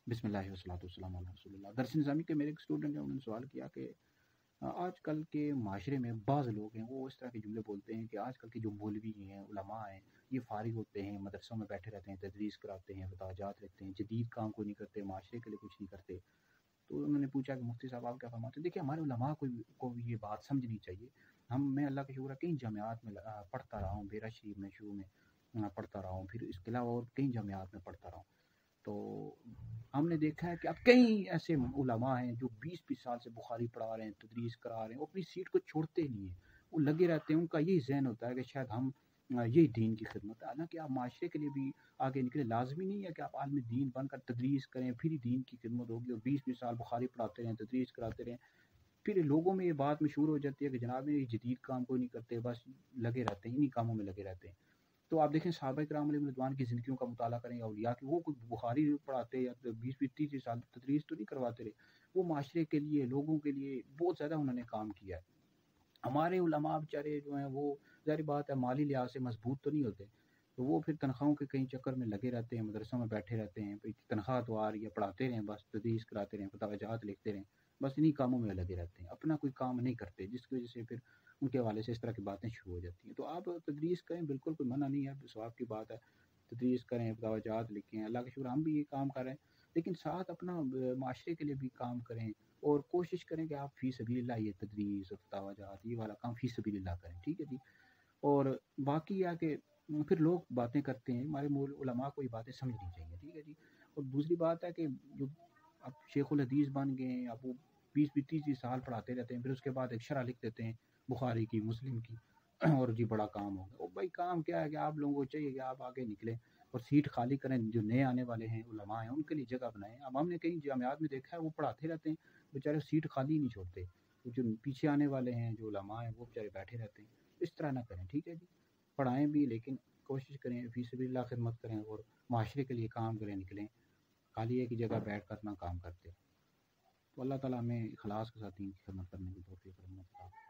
बिस्मिल्लाह वस्सलातु वस्सलामु अला रसूलिल्लाह। दरस निज़ामी के मेरे एक स्टूडेंट हैं, उन्होंने सवाल किया कि आज कल के माशरे में बाज़ लोग हैं वो इस तरह के जुमले बोलते हैं कि आजकल के जो मौलवी हैं, उलमा हैं, ये फ़ारिग होते हैं, मदरसों में बैठे रहते हैं, तदरीस कराते हैं, वताजात लिखते हैं, जदीद काम कोई नहीं करते, माशरे के लिए कुछ नहीं करते। तो उन्होंने पूछा कि मुफ्ती साहब आप क्या फरमाते हैं? देखिए, हमारे उलमा को भी ये बात समझनी चाहिए। मैं अल्लाह का शुक्र है कई जामियात में पढ़ता रहा हूँ, बेरा शरीफ में शुरू में पढ़ता रहा हूँ, फिर इसके अलावा और कई जामियात में पढ़ता रहा हूँ। तो हमने देखा है कि अब कई ऐसे उलमा हैं जो 20-20 साल से बुखारी पढ़ा रहे हैं, तदरीस करा रहे हैं, वो अपनी सीट को छोड़ते नहीं हैं, वो लगे रहते हैं। उनका यही ज़हन होता है कि शायद हम यही दीन की खिदमत है। हालांकि आप माशरे के लिए भी आगे निकले, लाजमी नहीं है कि आप आलम दीन बनकर तदरीस करें फिर ही दीन की खिदमत होगी, और 20-20 साल बुखारी पढ़ाते रहें, तदरीस कराते रहें, फिर लोगों में ये बात मशहूर हो जाती है कि जनाब ये जदीद काम कोई नहीं करते, बस लगे रहते हैं, इन्हीं कामों में लगे रहते हैं। तो आप देखें सहाबा-ए-किराम रिज़वान की ज़िंदगियों का मुताला करें, औलिया की, वो कोई बुखारी पढ़ाते या 20-20 30 साल तदरीस तो नहीं करवाते रहे। वो माशरे के लिए, लोगों के लिए बहुत ज़्यादा उन्होंने काम किया है। हमारे उलमा बेचारे जो हैं वो ज़ाहिर बात है माली लिहाज से मजबूत तो नहीं होते, तो वो फिर तनख्वाहों के कहीं चक्कर में लगे रहते हैं, मदरसों में बैठे रहते हैं, भाई तनख्वाह तो आ रही है, पढ़ाते रहें, बस तदरीस कराते रहें, फतवाजात लिखते रहें, बस इन्हीं कामों में लगे रहते हैं, अपना कोई काम नहीं करते, जिसकी वजह से फिर उनके हवाले से इस तरह की बातें शुरू हो जाती हैं। तो आप तदरीस करें, बिल्कुल कोई मना नहीं है, सवाब की बात है, तदरीस करें, फतवाजात लिखें, अल्लाह का शुक्र हम भी ये काम कर रहे हैं, लेकिन साथ अपना माशरे के लिए भी काम करें, और कोशिश करें कि आप फ़ी सबीलिल्लाह ये तदरीस और फतवाजात ये वाला काम फ़ी सबीलिल्लाह करें, ठीक है जी। और बाकी आके फिर लोग बातें करते हैं, हमारे उलमा को ये बातें समझनी चाहिए, ठीक है जी। और दूसरी बात है कि जो अब शेखुल हदीस बन गए हैं, अब वो 20-30 साल पढ़ाते रहते हैं, फिर उसके बाद एक शरह लिख देते हैं बुखारी की, मुस्लिम की, और जी बड़ा काम हो गया। और भाई काम क्या है कि आप लोगों को चाहिए कि आप आगे निकलें और सीट खाली करें, जो नए आने वाले हैं उलमा हैं उनके लिए जगह बनाएं। अब हमने कई जामियात में देखा है वो पढ़ाते रहते हैं, बेचारे सीट खाली नहीं छोड़ते, जो पीछे आने वाले हैं जो उलमा हैं वो बेचारे बैठे रहते हैं। इस तरह ना करें, ठीक है जी। पढ़ाएं भी, लेकिन कोशिश करें फ़ी सबिलिल्लाह खिदमत करें और माशरे के लिए काम करें, निकलें, खाली एक ही जगह बैठ कर अपना काम करते। तो अल्लाह ताला हमें इखलास के साथ दीन की खिदमत करने की तौफीक अता फरमाए।